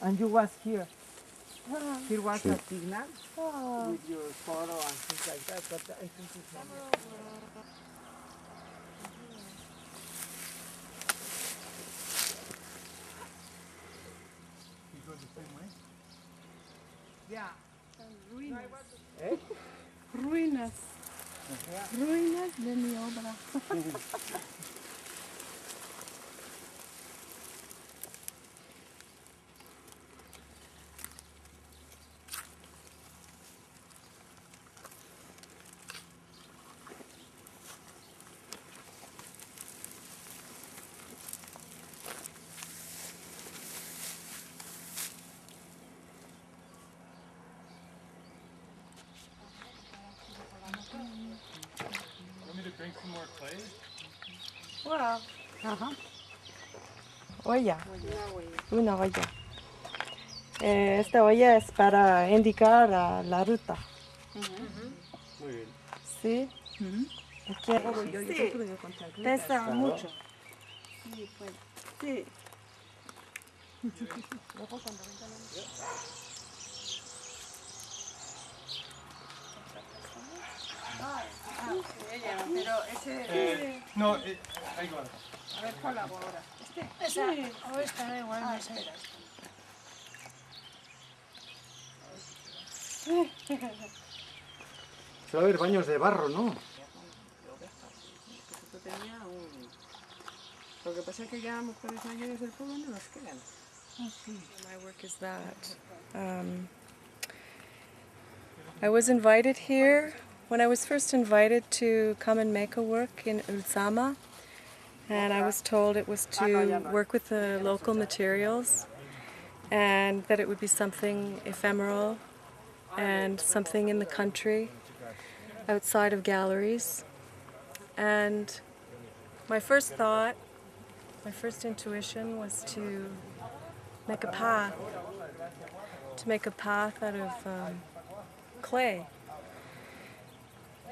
And you was here. Here was a signal with your photo and things like that, but I think it's not. You go the same way? Yeah. Ruinas. Eh? Ruinas. Ruinas de mi obra. Want me to bring some more clay? Wow. Ajá. Olla. Una olla. Esta olla es para indicar la ruta. Muy bien. ¿Sí? Aquí. Sí. Pesa mucho. Sí, pues. Sí. Pero ese. No, ahí va. A ver, colabora. Sí. O esta da igual, no sé. Se va a ver baños de barro, ¿no? Lo que pasa es que ya mujeres mayores del pueblo no nos quedan. My work is that. I was invited here when I was first invited to come and make a work in Ulzama, and I was told it was to work with the local materials and that it would be something ephemeral and something in the country outside of galleries. And my first thought, my first intuition was to make a path out of clay.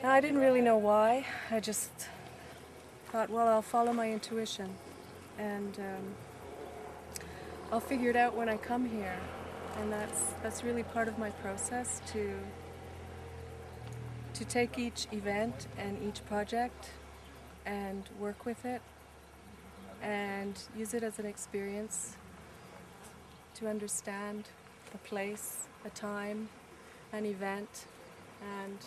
Now, I didn't really know why. I just thought, well, I'll follow my intuition and I'll figure it out when I come here. And that's really part of my process, to take each event and each project and work with it and use it as an experience to understand a place, a time, an event, and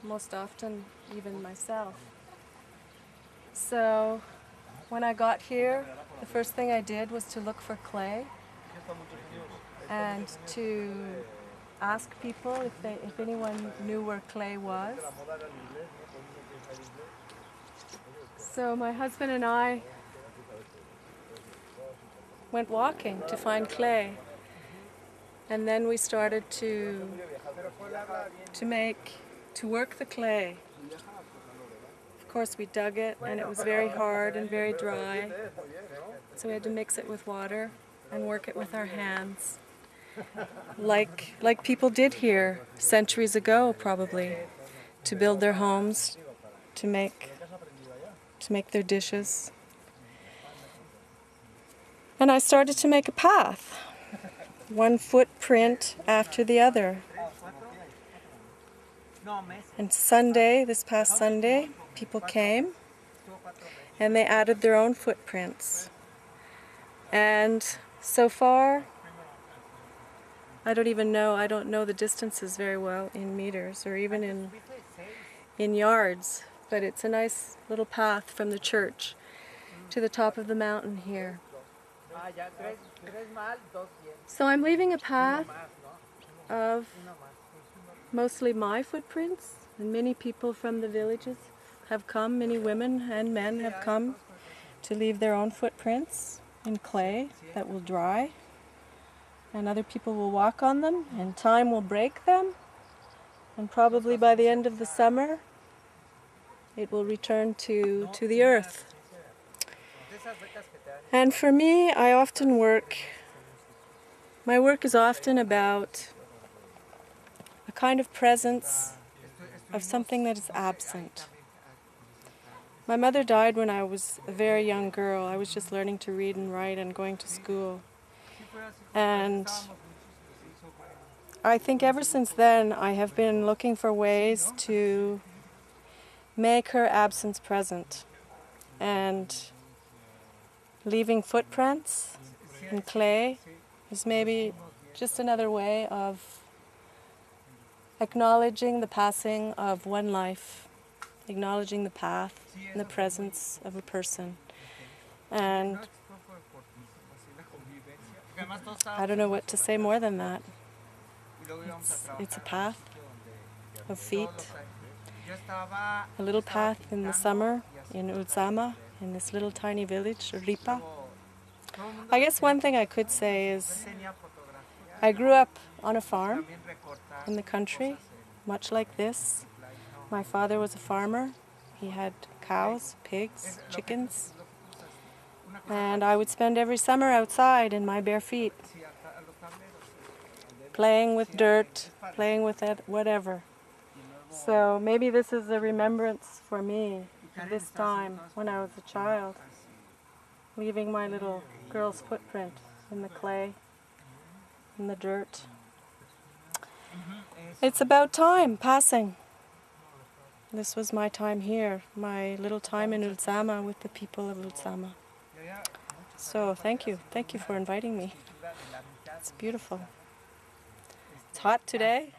most often even myself. So when I got here, the first thing I did was to look for clay and to ask people if anyone knew where clay was. So my husband and I went walking to find clay, and then we started to work the clay. Of course, we dug it, and it was very hard and very dry, so we had to mix it with water and work it with our hands, like people did here centuries ago, probably, to build their homes, to make their dishes. And I started to make a path, one footprint after the other. And Sunday, this past Sunday, people came and they added their own footprints. And so far, I don't know the distances very well in meters or even in yards, but it's a nice little path from the church to the top of the mountain here. So I'm leaving a path of mostly my footprints, and many people from the villages have come, many women and men have come to leave their own footprints in clay that will dry, and other people will walk on them, and time will break them, and probably by the end of the summer it will return to the earth. And for me, my work is often about a kind of presence of something that is absent. My mother died when I was a very young girl. I was just learning to read and write and going to school. And I think ever since then I have been looking for ways to make her absence present. And leaving footprints in clay is maybe just another way of acknowledging the passing of one life, acknowledging the path and the presence of a person. And I don't know what to say more than that. It's a path of feet, a little path in the summer in Ulzama, in this little tiny village, Ripa. I guess one thing I could say is I grew up on a farm in the country, much like this. My father was a farmer. He had cows, pigs, chickens. And I would spend every summer outside in my bare feet, playing with dirt, playing with it, whatever. So maybe this is a remembrance for me of this time when I was a child, leaving my little girl's footprint in the clay, in the dirt. It's about time passing. This was my time here, my little time in Ulzama with the people of Ulzama. So thank you for inviting me. It's beautiful. It's hot today.